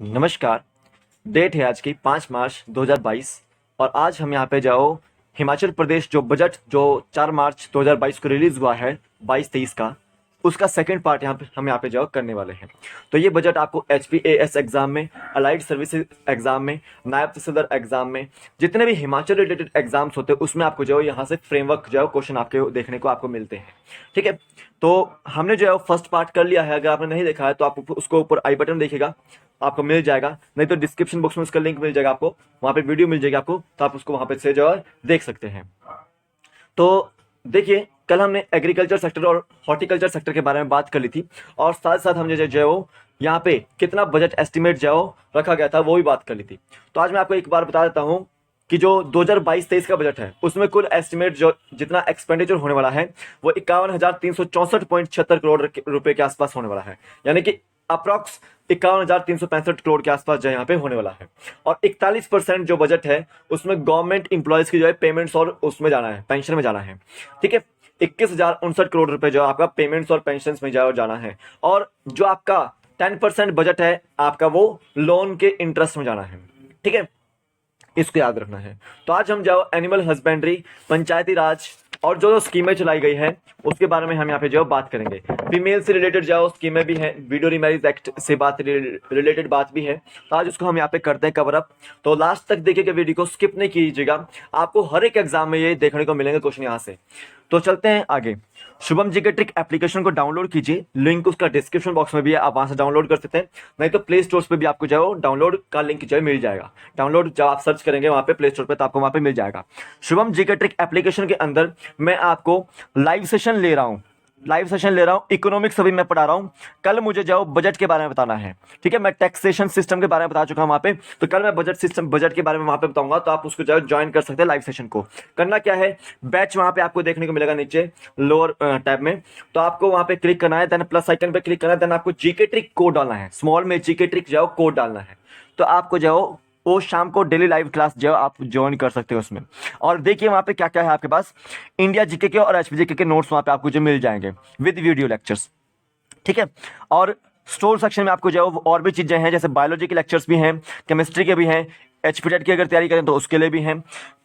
नमस्कार। डेट है आज की 5 मार्च 2022 और आज हम यहाँ पे जाओ हिमाचल प्रदेश जो बजट जो 4 मार्च 2022 को रिलीज हुआ है 22-23 का, उसका सेकंड पार्ट हम यहाँ पे जाओ करने वाले हैं। तो ये बजट आपको HPAS एग्जाम में, अलाइड सर्विसेज एग्जाम में, नायब तहसीलदार एग्जाम में, जितने भी हिमाचल रिलेटेड एग्जाम्स होते हैं उसमें आपको जो यहाँ से फ्रेमवर्क जो क्वेश्चन आपके देखने को आपको मिलते हैं। ठीक है, तो हमने जो है फर्स्ट पार्ट कर लिया है। अगर आपने नहीं देखा है तो आप उसको ऊपर आई बटन देखिएगा, आपको मिल जाएगा, नहीं तो डिस्क्रिप्शन बॉक्स में उसका लिंक मिल जाएगा, आपको वहां पे वीडियो मिल जाएगी आपको, तो आप उसको वहां पे से जो है देख सकते हैं। तो देखिए, कल हमने एग्रीकल्चर सेक्टर और हॉर्टिकल्चर सेक्टर के बारे में बात कर ली थी और साथ साथ हमने जो है यहाँ पे कितना बजट एस्टिमेट जो रखा गया था वो भी बात कर ली थी। तो आज मैं आपको एक बार बता देता हूँ कि जो 2022-23 का बजट है उसमें कुल एस्टिमेट जो जितना एक्सपेंडिचर होने वाला है वो 51,364.76 करोड़ रुपए के आसपास होने वाला है, यानी कि अप्रॉक्स 51,365 करोड़ के आसपास जो यहाँ पे होने वाला है। और 41% जो बजट है उसमें गवर्नमेंट इंप्लॉयज की जो है पेमेंट्स और उसमें जाना है, पेंशन में जाना है। ठीक है, 21,059 करोड़ रुपए जो आपका पेमेंट्स और पेंशन में जाना है। और जो आपका 10% बजट है आपका वो लोन के इंटरेस्ट में जाना है। ठीक है, इसको याद रखना है। तो आज हम जाओ एनिमल हस्बेंड्री, पंचायती राज और जो जो स्कीमें चलाई गई है उसके बारे में हम यहाँ पे जो बात करेंगे। फीमेल से रिलेटेड जो स्कीमें भी हैं, वीडियो रिमैरिज एक्ट से बात रिलेटेड बात भी है, तो आज उसको हम यहाँ पे करते हैं कवर अप। तो लास्ट तक देखिएगा, वीडियो को स्किप नहीं कीजिएगा, आपको हर एक एग्जाम में ये देखने को मिलेंगे क्वेश्चन यहाँ से। तो चलते हैं आगे। शुभम जीके ट्रिक एप्लीकेशन को डाउनलोड कीजिए, लिंक उसका डिस्क्रिप्शन बॉक्स में भी है, आप वहां से डाउनलोड कर सकते हैं, नहीं तो प्ले स्टोर पे भी आपको जो डाउनलोड का लिंक जो मिल जाएगा। डाउनलोड जब आप सर्च करेंगे वहां पे प्ले स्टोर पे तो आपको वहां पे मिल जाएगा। शुभम जीके ट्रिक एप्लीकेशन के अंदर मैं आपको लाइव सेशन ले रहा हूं, इकोनॉमिक्स अभी मैं पढ़ा रहा हूं। कल मुझे जाओ बजट के बारे में बताना है। ठीक है, मैं टैक्सेशन सिस्टम के बारे में बता चुका हूं वहां पे, तो कल मैं बजट के बारे में वहां पे बताऊंगा, तो आप उसको जाओ ज्वाइन कर सकते हैं। लाइव सेशन को करना क्या है, बैच वहां पे आपको देखने को मिलेगा नीचे लोअर टैब में, तो आपको वहां पे क्लिक करना है, देन प्लस आइकन पे क्लिक करना है, देन आपको जीके ट्रिक कोड डालना है, स्मॉल में जीके ट्रिक जाओ कोड डालना है, तो आपको जाओ वो शाम को डेली लाइव क्लास जो आप ज्वाइन कर सकते हो उसमें। और देखिए वहां पे क्या क्या है आपके पास, इंडिया जीके के और एचपीजीके के नोट्स वहां पे आपको जो मिल जाएंगे विद वीडियो लेक्चर्स। ठीक है, और स्टोर सेक्शन में आपको जो और भी चीजें हैं, जैसे बायोलॉजी के लेक्चर्स भी हैं, केमिस्ट्री के भी हैं, एचपीटेट की अगर तैयारी करें तो उसके लिए भी हैं,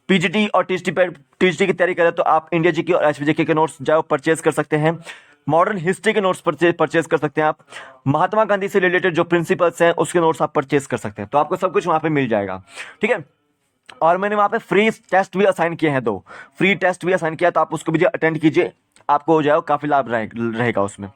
पीजीटी और टीजीटी की तैयारी करें तो आप इंडिया जीके और एचपीजीके के नोट्स जाओ परचेज कर सकते हैं। मॉडर्न हिस्ट्री के नोट्स परचेज कर सकते हैं आप। महात्मा गांधी से रिलेटेड जो प्रिंसिपल्स हैं उसके नोट्स आप परचेज कर सकते हैं, तो आपको सब कुछ वहां पे मिल जाएगा। ठीक है, और मैंने वहां पे फ्री टेस्ट भी असाइन किए हैं, 2 फ्री टेस्ट भी असाइन किया, तो आप उसको भी अटेंड कीजिए, आपको हो जाएगा काफी लाभ रहेगा उसमें।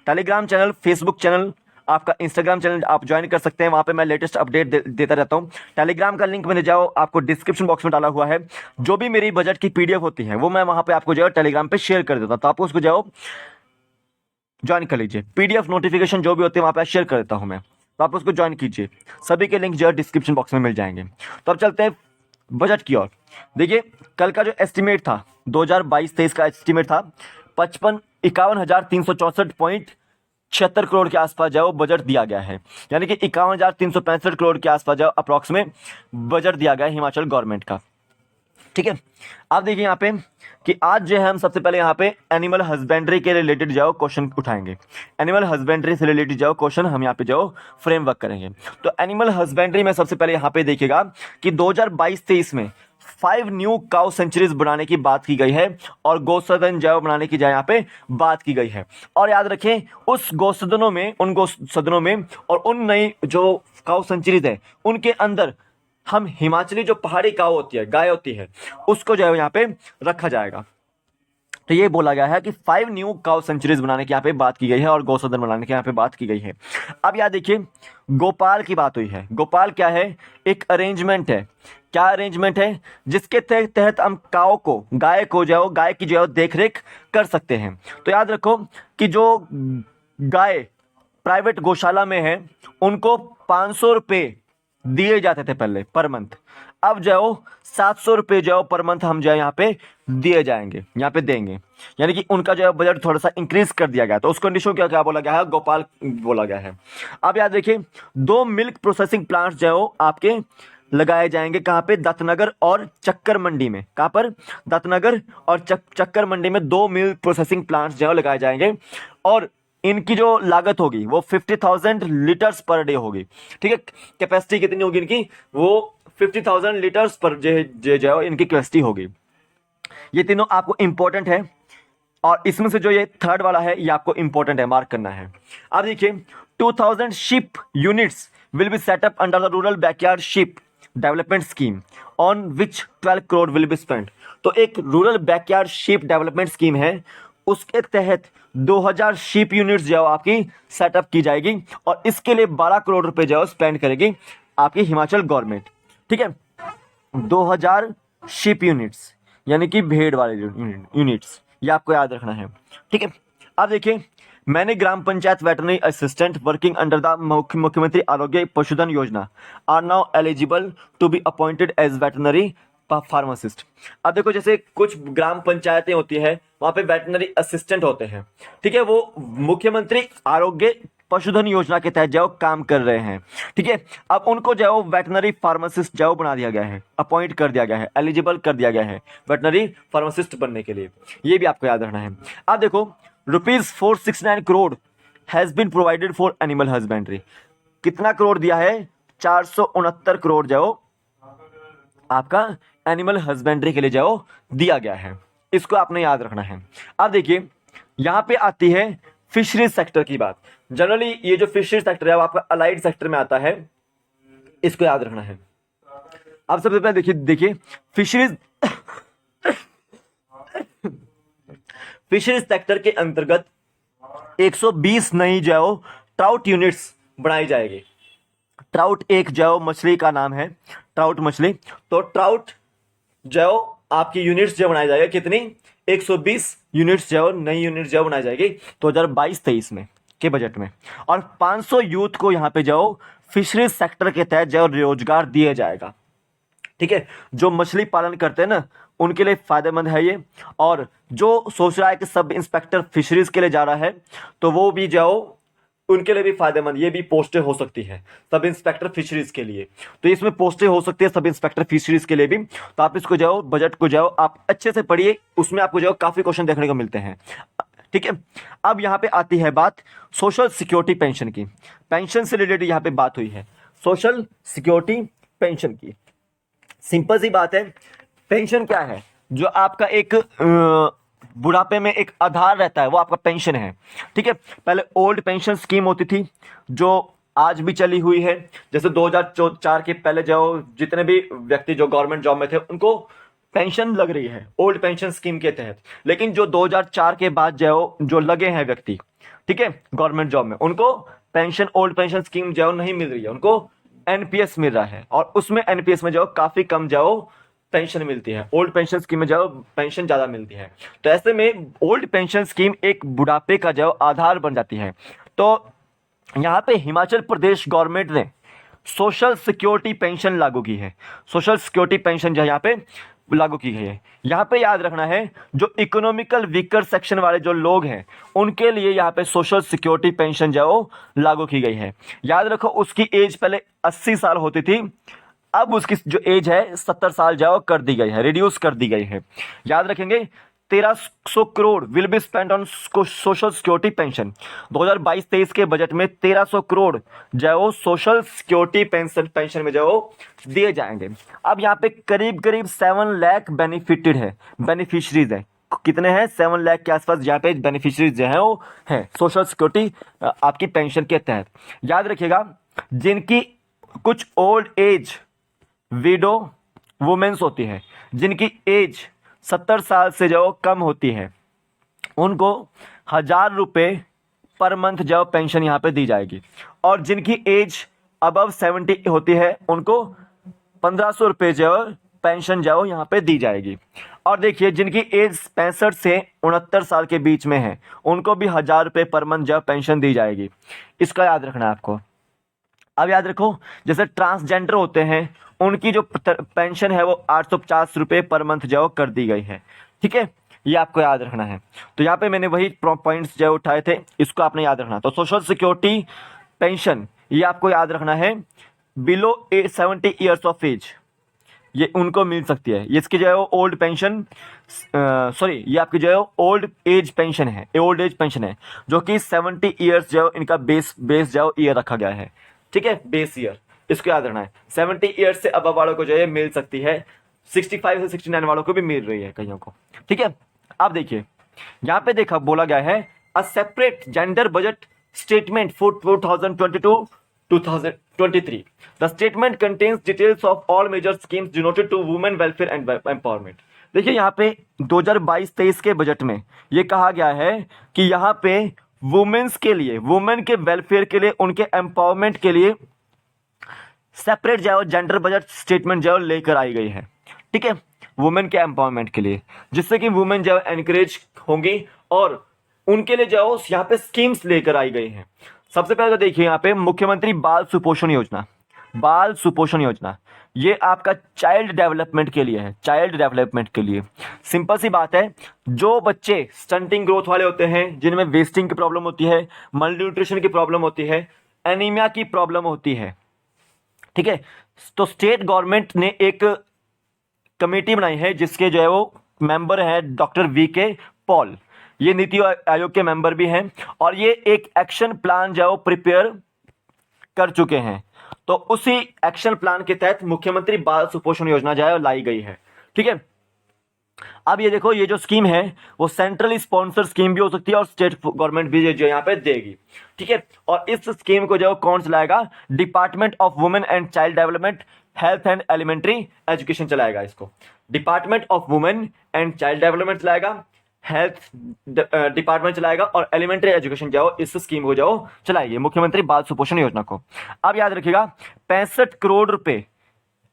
टेलीग्राम चैनल, फेसबुक चैनल, आपका इंस्टाग्राम चैनल आप ज्वाइन कर सकते हैं, वहां पे मैं लेटेस्ट अपडेट देता रहता हूं। टेलीग्राम का लिंक मैंने जाओ आपको डिस्क्रिप्शन बॉक्स में डाला हुआ है। जो भी मेरी बजट की पीडीएफ होती है वो मैं वहां पे आपको जो है टेलीग्राम पे शेयर कर देता हूं, तो आपको उसको जाओ ज्वाइन कर लीजिए। पीडीएफ नोटिफिकेशन जो भी होते हैं वहां पे शेयर कर देता हूं मैं, तो आप उसको ज्वाइन कीजिए। सभी के लिंक जो है डिस्क्रिप्शन बॉक्स में मिल जाएंगे। तो अब चलते हैं बजट की ओर। देखिए, कल का जो एस्टिमेट था 2022-23 का एस्टिमेट था 51,364.76 करोड़ के आसपास जो बजट दिया गया है, यानी कि 51,365 करोड़ के आसपास जो अप्रॉक्स में बजट दिया गया है हिमाचल गवर्नमेंट का। ठीक है, आप देखिए यहाँ पे कि आज जो है हम सबसे पहले यहाँ पे एनिमल हस्बेंड्री के रिलेटेड जाओ क्वेश्चन उठाएंगे। एनिमल हस्बेंड्री से रिलेटेड जाओ क्वेश्चन हम यहाँ पे जाओ फ्रेमवर्क करेंगे। तो एनिमल हस्बेंड्री में सबसे पहले यहाँ पे देखिएगा कि 2022-23 में 5 न्यू काउ सेंचुरीज बनाने की बात की गई है और गौसदन जो बनाने की यहाँ पे बात की गई है। और याद रखें उस गौसदनों में, उन गौसदनों में और उन नई जो काउ सेंचुरीज है उनके अंदर हम हिमाचली जो पहाड़ी काऊ होती है, गाय होती है, उसको जो है यहाँ पे रखा जाएगा। तो ये बोला गया है कि 5 न्यू काउ सेंचुरीज बनाने की यहाँ पे बात की गई है और गौसदन बनाने की यहाँ पे बात की गई है। अब याद देखिए, गोपाल की बात हुई है। गोपाल क्या है, एक अरेंजमेंट है। क्या अरेंजमेंट है, जिसके तहत हम काऊ को, गाय को जो गाय की जो देख रेख कर सकते हैं। तो याद रखो कि जो गाय प्राइवेट गौशाला में है उनको 500 रुपये दिए जाते थे पहले पर मंथ, अब जाओ 700 रुपये जाओ पर मंथ हम जो यहाँ पे दिए जाएंगे, यहाँ पे देंगे, यानी कि उनका जो है बजट थोड़ा सा इंक्रीज कर दिया गया। तो उस कंडीशन क्या क्या बोला गया है, गोपाल बोला गया है। अब याद देखिए, 2 मिल्क प्रोसेसिंग प्लांट्स जो आपके लगाए जाएंगे, कहाँ पे, दत्तनगर और चक्कर मंडी में। कहाँ पर, दत्तनगर और चक्कर मंडी में 2 मिल्क प्रोसेसिंग प्लांट्स जो लगाए जाएंगे। और इनकी जो लागत होगी वो 50,000 लीटर्स पर डे होगी। ठीक है, कैपेसिटी कितनी होगी इनकी, वो 50,000 लीटर्स पर जो इनकी कैपेसिटी होगी। ये तीनों आपको इंपॉर्टेंट है, और इसमें से जो ये थर्ड वाला है ये आपको इंपॉर्टेंट है, मार्क करना है। अब देखिए 2000 ship units will be set up under the rural backyard ship development scheme on which 12 crore will be spend. तो एक rural backyard ship development scheme है, उसके तहत 2000 शिप यूनिट्स जो आपकी सेटअप की जाएगी, और इसके लिए 12 करोड़ रुपए जो स्पेंड करेगी आपकी हिमाचल गवर्नमेंट। ठीक है, 2000 शिप यूनिट्स यानी कि भेड़ वाले यूनिट्स, ये आपको याद रखना है। ठीक है, अब देखिए मैंने gram panchayat veterinary assistant working under the Mukhyamantri Arogya Pashudhan Yojana are now eligible to be appointed as veterinary pharmacist. अब देखो जैसे कुछ ग्राम पंचायतें होती है वहां पे वेटरनरी असिस्टेंट होते हैं। ठीक है, वो मुख्यमंत्री आरोग्य पशुधन योजना के तहत जाओ काम कर रहे हैं। ठीक है, अब उनको जाओ वेटनरी फार्मासिस्ट जाओ बना दिया गया है, अपॉइंट कर दिया गया है, एलिजिबल कर दिया गया है वेटनरी फार्मासिस्ट बनने के लिए। ये भी आपको याद रखना है। अब देखो ₹469 crore has been provided for animal husbandry. कितना करोड़ दिया है, 469 करोड़ जाओ आपका एनिमल हस्बेंड्री के लिए जाओ दिया गया है। इसको आपने याद रखना है। अब देखिए यहां पे आती है फिशरीज सेक्टर की बात। जनरली ये जो फिशरीज सेक्टर है वो आपका अलाइड सेक्टर में आता है, इसको याद रखना है। अब सबसे पहले देखिए फिशरीज सेक्टर के अंतर्गत 120 नई जो ट्राउट यूनिट्स बनाई जाएगी। ट्राउट एक जो मछली का नाम है, ट्राउट मछली। तो ट्राउट जो आपकी यूनिट्स जो बनाई जाएगी कितनी, 120 यूनिट्स जो नई यूनिट्स जो बनाई जाएगी 2022-23 में के बजट में। और 500 यूथ को यहाँ पे जो फिशरीज सेक्टर के तहत जो रोजगार दिया जाएगा। ठीक है, जो मछली पालन करते हैं ना उनके लिए फायदेमंद है ये। और जो सोच रहा है कि सब इंस्पेक्टर फिशरीज के लिए जा रहा है तो वो भी जाओ, उनके लिए भी फायदेमंद ये भी पोस्टें हो सकती है सब इंस्पेक्टर फिशरीज के लिए। तो इसमें पोस्टें हो सकती है सब इंस्पेक्टर फिशरीज के लिए भी। तो आप इसको जाओ बजट को जाओ आप अच्छे से पढ़िए, उसमें आपको जाओ काफी क्वेश्चन देखने को मिलते हैं। ठीक है, अब यहाँ पे आती है बात सोशल सिक्योरिटी पेंशन की। पेंशन से रिलेटेड यहाँ पे बात हुई है, सोशल सिक्योरिटी पेंशन की। सिंपल सी बात है, पेंशन क्या है, जो आपका एक बुढ़ापे में एक आधार रहता है वो आपका पेंशन है। ठीक है, पहले ओल्ड पेंशन स्कीम होती थी जो आज भी चली हुई है। जैसे 2004 के पहले जो जितने भी व्यक्ति जो गवर्नमेंट जॉब में थे उनको पेंशन लग रही है ओल्ड पेंशन स्कीम के तहत। लेकिन जो 2004 के बाद जो लगे हैं व्यक्ति, ठीक है, गवर्नमेंट जॉब में, उनको पेंशन ओल्ड पेंशन स्कीम जो नहीं मिल रही है, उनको एनपीएस मिल रहा है। और उसमें एनपीएस में काफी कम पेंशन मिलती है, ओल्ड पेंशन स्कीम में पेंशन ज्यादा मिलती है। तो ऐसे में ओल्ड पेंशन स्कीम एक बुढ़ापे का आधार बन जाती है। तो यहाँ पे हिमाचल प्रदेश गवर्नमेंट ने सोशल सिक्योरिटी पेंशन लागू की है। सोशल सिक्योरिटी पेंशन जो यहाँ पे लागू की गई है। यहाँ पे याद रखना है जो इकोनॉमिकल वीकर सेक्शन वाले जो लोग हैं उनके लिए यहाँ पे सोशल सिक्योरिटी पेंशन लागू की गई है। याद रखो उसकी एज पहले 80 साल होती थी, अब उसकी जो एज है 70 साल कर दी गई है, रिड्यूस कर दी गई है। याद रखेंगे 1300 crore will be spend on social security pension. 2022-23 के बजट में 1300 करोड़ सोशल सिक्योरिटी पेंशन में दिए जाएंगे। अब यहाँ पे करीब 7 लाख बेनिफिटेड है, बेनिफिशरीज है। कितने हैं, 7 लाख के आसपास यहाँ पे बेनिफिशरीज जो है वो है सोशल सिक्योरिटी आपकी पेंशन के तहत। याद रखिएगा जिनकी कुछ ओल्ड एज विडो वुमेन्स होती है, जिनकी एज 70 साल से कम होती है, उनको 1000 रुपये पर मंथ पेंशन यहाँ पे दी जाएगी। और जिनकी एज अबव 70 होती है उनको 1500 रुपये पेंशन यहाँ पे दी जाएगी। और देखिए जिनकी एज 65 से 69 साल के बीच में है उनको भी 1000 रुपये पर मंथ पेंशन दी जाएगी। इसका याद रखना है आपको। अब याद रखो जैसे ट्रांसजेंडर होते हैं उनकी जो पेंशन है वो 850 रुपये पर मंथ कर दी गई है। ठीक है, ये आपको याद रखना है। तो यहाँ पे मैंने वही पॉइंट्स उठाए थे, इसको आपने याद रखना। तो सोशल सिक्योरिटी पेंशन ये आपको याद रखना है, बिलो 70 ईयर्स ऑफ एज ये उनको मिल सकती है। इसकी ओल्ड पेंशन सॉरी, ये आपकी जो है ओल्ड एज पेंशन है, ओल्ड एज पेंशन है, जो कि 70 ईयर्स जो इनका बेस बेस जो ईयर रखा गया है। ठीक है, बेस ईयर, इसको याद रखना है। 70 ईयर्स से अब वालों को जो है मिल सकती है, 65 से 69 वालों को भी मिल रही है कईयों को। ठीक है, अब देखिए यहाँ पे देखा बोला गया है a separate gender budget statement for 2022-2023। The statement contains details of all major schemes denoted to women welfare and empowerment. देखिए यहाँ पे 2022-23 के बजट में ये कहा गया है कि यहाँ पे वुमेन्स के लिए, वुमेन के वेलफेयर के लिए, उनके एम्पावरमेंट के लिए सेपरेट जो जेंडर बजट स्टेटमेंट जो लेकर आई गई है। ठीक है, वुमेन के एम्पावरमेंट के लिए, जिससे कि वुमेन जो एनकरेज होंगी और उनके लिए जो यहाँ पे स्कीम्स लेकर आई गई हैं। सबसे पहले तो देखिए यहाँ पे मुख्यमंत्री बाल सुपोषण योजना, बाल सुपोषण योजना ये आपका चाइल्ड डेवलपमेंट के लिए है, चाइल्ड डेवलपमेंट के लिए। सिंपल सी बात है, जो बच्चे स्टंटिंग ग्रोथ वाले होते हैं, जिनमें वेस्टिंग की प्रॉब्लम होती है, मल्टीन्यूट्रिशन की प्रॉब्लम होती है, एनीमिया की प्रॉब्लम होती है, ठीक है, तो स्टेट गवर्नमेंट ने एक कमेटी बनाई है जिसके जो है वो मेंबर है डॉक्टर वीके पॉल, ये नीति आयोग के मेंबर भी हैं, और ये एक एक्शन प्लान जो है वो प्रिपेयर कर चुके हैं। तो उसी एक्शन प्लान के तहत मुख्यमंत्री बाल सुपोषण योजना जो है लाई गई है। ठीक है, अब ये देखो, ये जो स्कीम है वो सेंट्रली स्पॉन्सर स्कीम भी हो सकती है और स्टेट गवर्नमेंट भी जो यहाँ पे देगी। ठीक है, और इस स्कीम को जो कौन चलाएगा? Department of women and child development, health and elementary education चलाएगा इसको। Department of women and child development चलाएगा, हेल्थ डिपार्टमेंट चलाएगा और एलिमेंट्री एजुकेशन जाओ इस स्कीम को जाओ चलाइए, मुख्यमंत्री बाल सुपोषण योजना को। अब याद रखिएगा 65 करोड़ रुपए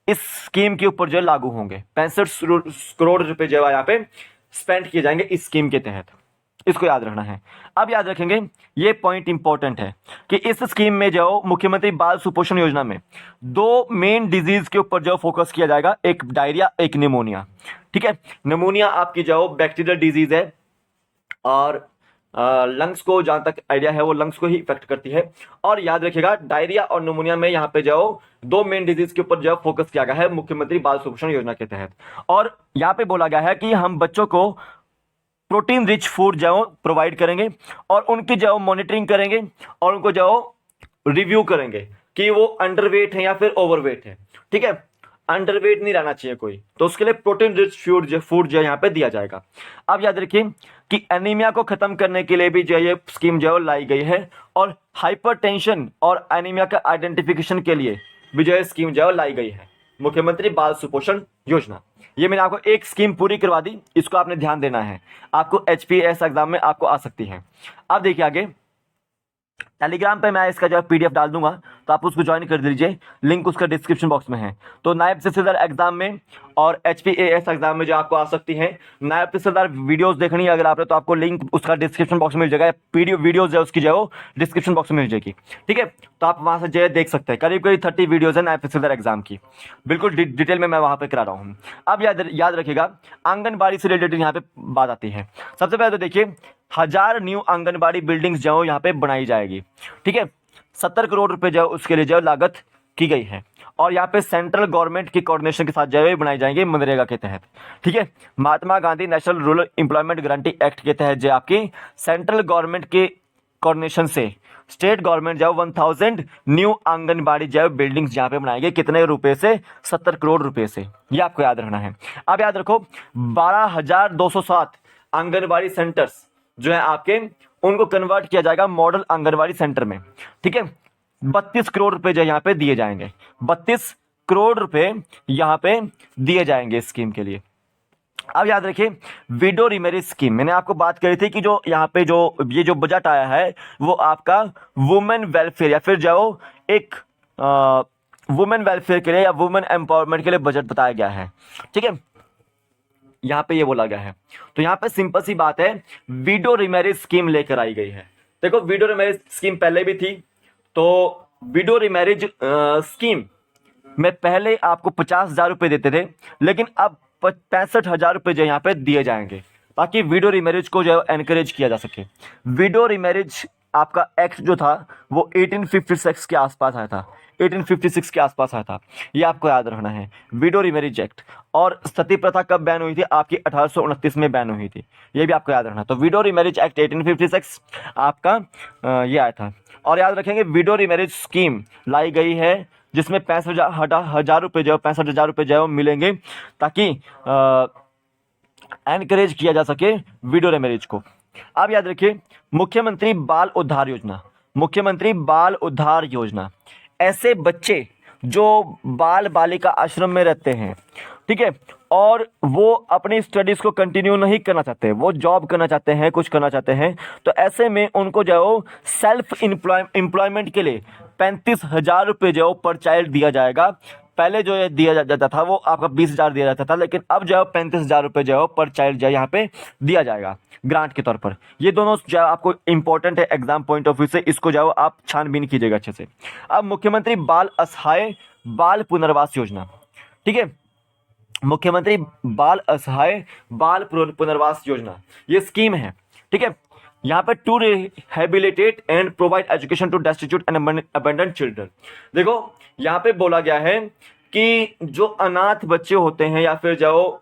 इस स्कीम के ऊपर जो लागू होंगे, 65 करोड़ रुपए जो है यहाँ पे स्पेंड किए जाएंगे इस स्कीम के तहत, इसको याद रखना है। अब याद रखेंगे, ये पॉइंट इंपॉर्टेंट है कि इस स्कीम में जो मुख्यमंत्री बाल सुपोषण योजना में 2 मेन डिजीज के ऊपर जो फोकस किया जाएगा, एक डायरिया, एक निमोनिया। ठीक है, निमोनिया आपकी जो बैक्टीरियल डिजीज है और लंग्स को जहां तक आइडिया है वो लंग्स को ही इफेक्ट करती है। और याद रखिएगा डायरिया और निमोनिया में यहाँ पे जो 2 मेन डिजीज के ऊपर जो फोकस किया गया है मुख्यमंत्री बाल सुपोषण योजना के तहत। और यहाँ पे बोला गया है कि हम बच्चों को प्रोटीन रिच फूड जो प्रोवाइड करेंगे और उनकी जो मॉनिटरिंग करेंगे और उनको जो रिव्यू करेंगे कि वो अंडरवेट है या फिर ओवरवेट है। ठीक है, अंडरवेट नहीं रहना चाहिए कोई, तो उसके लिए प्रोटीन रिच फूड जो यहाँ पे दिया जाएगा। अब याद रखिए कि एनीमिया को खत्म करने के लिए भी जो ये स्कीम जो लाई गई है, और हाइपरटेंशन और एनीमिया का आइडेंटिफिकेशन के लिए भी जो स्कीम जो लाई गई है, मुख्यमंत्री बाल सुपोषण योजना। ये मैंने आपको एक स्कीम पूरी करवा दी, इसको आपने ध्यान देना है, आपको HPS एग्जाम में आपको आ सकती है। अब देखिए आगे, टेलीग्राम पे मैं इसका जो PDF डाल दूंगा, तो आप उसको ज्वाइन कर दीजिए, लिंक उसका डिस्क्रिप्शन बॉक्स में है। तो नायब तहसीलदार एग्जाम में और HPAS एग्जाम में जो आपको आ सकती है नायब तहसीलदार वीडियोस देखनी है अगर आपने, तो आपको लिंक उसका डिस्क्रिप्शन बॉक्स में मिल जाएगा, वीडियोस जो उसकी जो डिस्क्रिप्शन बॉक्स में मिल जाएगी। ठीक है, तो आप वहां से जो देख सकते हैं, करीब करीब 30 वीडियोज है नायब तहसीलदार एग्जाम की, बिल्कुल डिटेल में मैं वहां पर करा रहा हूँ। अब याद रखिएगा, आंगनबाड़ी से रिलेटेड यहाँ पे बात आती है। सबसे पहले तो देखिए 1000 न्यू आंगनबाड़ी बिल्डिंग्स जो यहाँ पे बनाई जाएगी। ठीक है, 70 करोड़ रुपए जो उसके लिए जो लागत की गई है, और यहाँ पे सेंट्रल गवर्नमेंट की कोऑर्डिनेशन के साथ जो है बनाई जाएंगे मनरेगा के तहत। ठीक है, Mahatma Gandhi national rural employment guarantee act के तहत जो आपकी सेंट्रल गवर्नमेंट के कोऑर्डिनेशन से स्टेट गवर्नमेंट जो 1000 न्यू आंगनबाड़ी जो बिल्डिंग्स यहाँ पे बनाएंगे, कितने रुपए से? 70 करोड़ रुपए से, ये आपको याद रखना है। अब याद रखो 12,207 आंगनबाड़ी सेंटर्स जो है आपके, उनको कन्वर्ट किया जाएगा मॉडल आंगनबाड़ी सेंटर में। ठीक है, 32 करोड़ रुपए जो यहाँ पे दिए जाएंगे, 32 करोड़ रुपए यहाँ पे दिए जाएंगे स्कीम के लिए। अब याद रखिए विडो रीमैरिज स्कीम, मैंने आपको बात करी थी कि जो यहाँ पे जो ये जो बजट आया है वो आपका वुमेन वेलफेयर या फिर जो एक वुमेन वेलफेयर के लिए या वुमेन एम्पावरमेंट के लिए बजट बताया गया है। ठीक है, यहाँ पे ये बोला गया है, तो यहाँ पे सिंपल सी बात है, विडो रीमैरिज स्कीम लेकर आई गई है। देखो विडो रीमैरिज स्कीम पहले भी थी, तो विडो रीमैरिज स्कीम में पहले आपको 50,000 रुपए देते थे, लेकिन अब 65,000 रुपए जो यहाँ पे दिए जाएंगे ताकि विडो रीमैरिज को जो एनकरेज किया जा सके। विडो रीमैरिज आपका एक्ट जो था वो 1856 के आसपास आया था, 1856 के आसपास आया था, ये आपको याद रखना है। Widow remarriage act. और सती प्रथा कब बैन हुई थी? आपकी 1829 में बैन हुई थी, ये भी आपको याद रखना। तो विडो रिमेरिज एक्ट 1856 आपका ये आया था। और याद रखेंगे विडो रिमेरिज स्कीम लाई गई है जिसमें 65,000 रुपये जो 65,000 रुपये जो मिलेंगे, ताकि एनकरेज किया जा सके विडो रिमेरिज को। अब याद रखिए मुख्यमंत्री बाल उद्धार योजना। मुख्यमंत्री बाल उद्धार योजना, ऐसे बच्चे जो बाल बालिका आश्रम में रहते हैं, ठीक है, और वो अपनी स्टडीज को कंटिन्यू नहीं करना चाहते, वो जॉब करना चाहते हैं, कुछ करना चाहते हैं, तो ऐसे में उनको जो सेल्फ एम्प्लॉयमेंट के लिए 35,000 रुपये जो पर चाइल्ड दिया जाएगा। पहले जो ये दिया जाता था वो आपका 20,000 दिया जाता था, लेकिन अब जो 35,000 रुपये जो पर चाइल्ड जो यहाँ पे दिया जाएगा ग्रांट के तौर पर। ये दोनों जो आपको इंपॉर्टेंट है एग्जाम पॉइंट ऑफ व्यू से, इसको जो आप छानबीन कीजिएगा अच्छे से। अब मुख्यमंत्री बाल असहाय बाल पुनर्वास योजना, ठीक है, मुख्यमंत्री बाल असहाय बाल पुनर्वास योजना, ये स्कीम है, ठीक है। यहाँ पे to rehabilitate and provide education to destitute and abandon children. देखो यहाँ पे बोला गया है कि जो अनाथ बच्चे होते हैं या फिर जो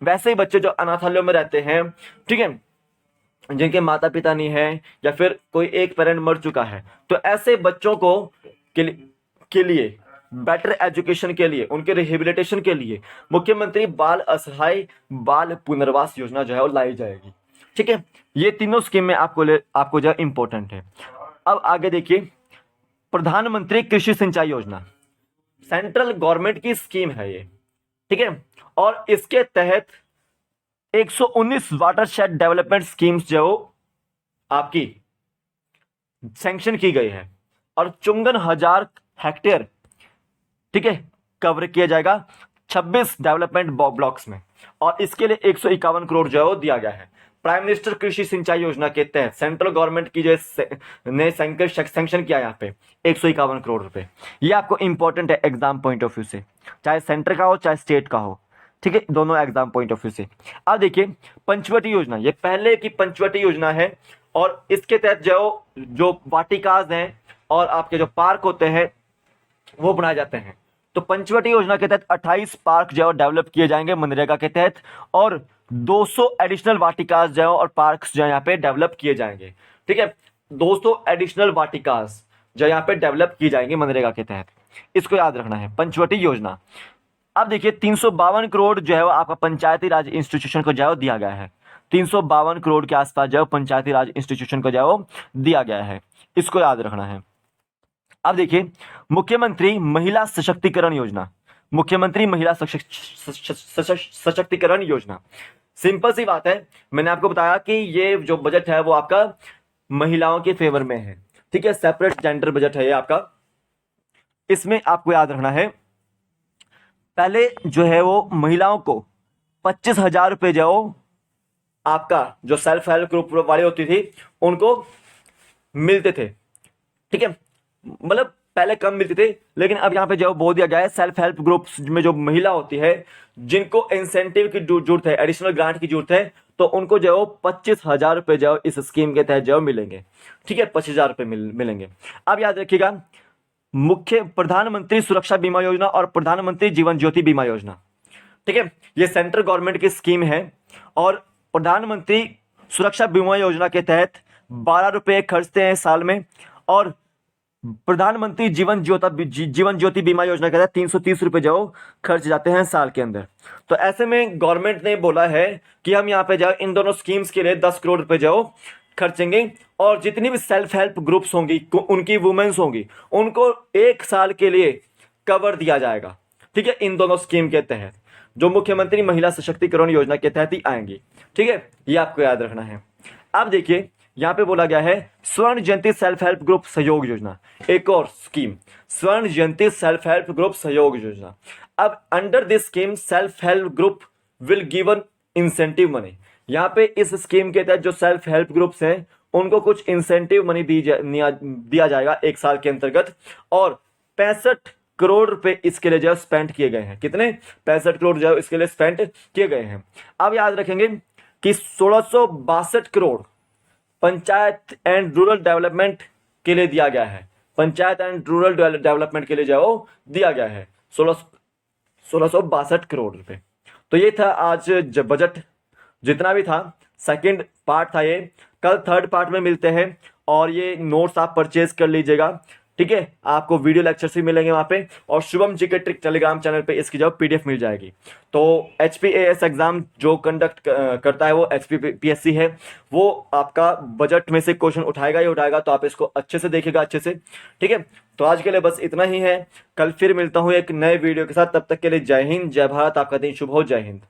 वैसे ही बच्चे जो अनाथालयों में रहते हैं, ठीक है, जिनके माता पिता नहीं है या फिर कोई एक पेरेंट मर चुका है, तो ऐसे बच्चों को के लिए बेटर एजुकेशन के लिए, उनके रिहेबिलिटेशन के लिए मुख्यमंत्री बाल असहाय बाल पुनर्वास योजना जो है वो लाई जाएगी, ठीक है। ये तीनों स्कीम में आपको जो इंपॉर्टेंट है। अब आगे देखिए प्रधानमंत्री कृषि सिंचाई योजना, सेंट्रल गवर्नमेंट की स्कीम है ये, ठीक है, और इसके तहत 119 वाटरशेड डेवलपमेंट स्कीम्स जो आपकी सैंक्शन की गई है और 54,000 हेक्टेयर, ठीक है, कवर किया जाएगा 26 डेवलपमेंट ब्लॉक्स में, और इसके लिए 151 करोड़ जो है दिया गया है। प्राइम मिनिस्टर कृषि सिंचाई योजना के तहत सेंट्रल गवर्नमेंट की जो ने सैंक्शन किया यहाँ पे 151 करोड़ रुपए। ये आपको इंपॉर्टेंट है एग्जाम पॉइंट ऑफ व्यू से, चाहे सेंटर का हो चाहे स्टेट का हो, ठीक है, दोनों एग्जाम पॉइंट ऑफ व्यू से। अब देखिए पंचवटी योजना, ये पहले की पंचवटी योजना है, और इसके तहत जो वाटिकाज हैं और आपके जो पार्क होते हैं वो बनाए जाते हैं। तो पंचवटी योजना के तहत 28 पार्क जो डेवलप किए जाएंगे मनरेगा के तहत, और 200 एडिशनल वाटिकास जो और पार्क्स जो यहाँ पे डेवलप किए जाएंगे, ठीक है, 200 एडिशनल वाटिकास जो यहाँ पे डेवलप की जाएंगे मनरेगा के तहत, इसको याद रखना है पंचवटी योजना। अब देखिए 352 करोड़ जो है वो आपका पंचायती राज इंस्टीट्यूशन को जो है दिया गया है, 352 करोड़ के आसपास जो पंचायती राज इंस्टीट्यूशन को जो है दिया गया है, इसको याद रखना है। अब देखिए मुख्यमंत्री महिला सशक्तिकरण योजना, मुख्यमंत्री महिला सशक्तिकरण योजना, सिंपल सी बात है, मैंने आपको बताया कि ये जो बजट है वो आपका महिलाओं के फेवर में है, ठीक है, सेपरेट जेंडर बजट है ये आपका। इसमें आपको याद रखना है पहले जो है वो महिलाओं को 25,000 रुपये जो आपका जो सेल्फ हेल्प ग्रुप वाले होती थी उनको मिलते थे, ठीक है, मतलब पहले कम मिलते थे, लेकिन अब यहाँ पे जो बोल दिया गया है सेल्फ हेल्प ग्रुप्स में जो महिला होती है जिनको इंसेंटिव की जरूरत है, एडिशनल ग्रांट की जरूरत है, तो उनको जो 25,000 रुपये जो इस स्कीम के तहत जो मिलेंगे, ठीक है, 25,000 रुपये मिलेंगे। अब याद रखिएगा मुख्य प्रधानमंत्री सुरक्षा बीमा योजना और प्रधानमंत्री जीवन ज्योति बीमा योजना, ठीक है, ये सेंट्रल गवर्नमेंट की स्कीम है, और प्रधानमंत्री सुरक्षा बीमा योजना के तहत 12 रुपये खर्चते हैं साल में, और प्रधानमंत्री जीवन ज्योति बीमा योजना के तहत 330 रुपये जो खर्च जाते हैं साल के अंदर। तो ऐसे में गवर्नमेंट ने बोला है कि हम यहाँ पे जो इन दोनों स्कीम्स के लिए 10 करोड़ रुपए जो खर्चेंगे, और जितनी भी सेल्फ हेल्प ग्रुप्स होंगी, उनकी वुमेन्स होंगी, उनको 1 साल के लिए कवर दिया जाएगा, ठीक है, इन दोनों स्कीम के तहत जो मुख्यमंत्री महिला सशक्तिकरण योजना के तहत ही आएंगी, ठीक है, ये आपको याद रखना है। अब देखिए यहाँ पे बोला गया है स्वर्ण जयंती सेल्फ हेल्प ग्रुप सहयोग योजना, एक और स्कीम, स्वर्ण जयंती सेल्फ हेल्प ग्रुप सहयोग योजना। अब under this scheme self help group will given incentive money, यहाँ पे इस स्कीम के तहत जो सेल्फ हेल्प ग्रुप्स हैं उनको कुछ इंसेंटिव मनी दिया जाएगा 1 साल के अंतर्गत, और 65 करोड़ रुपए इसके लिए जो स्पेंड किए गए हैं। कितने? 65 करोड़ जो इसके लिए स्पेंड किए गए हैं। अब याद रखेंगे कि 1662 crore panchayat and rural development के लिए दिया गया है। पंचायत एंड रूरल डेवलपमेंट के लिए जो है वो दिया गया है 1662 करोड़ रुपए। तो ये था आज बजट जितना भी था, सेकंड पार्ट था ये। कल थर्ड पार्ट में मिलते हैं और ये नोट्स आप परचेज कर लीजिएगा, ठीक है। आपको वीडियो लेक्चर्स भी मिलेंगे वहां पे, और शुभम जी के ट्रिक टेलीग्राम चैनल पे इसकी जब पीडीएफ मिल जाएगी। तो एचपीएएस एग्जाम जो कंडक्ट करता है वो एचपीपीएससी है, वो आपका बजट में से क्वेश्चन उठाएगा ही उठाएगा, तो आप इसको अच्छे से देखिएगा, अच्छे से, ठीक है। तो आज के लिए बस इतना ही है, कल फिर मिलता हूँ एक नए वीडियो के साथ। तब तक के लिए जय हिंद, जय भारत, आपका दिन शुभ हो, जय हिंद।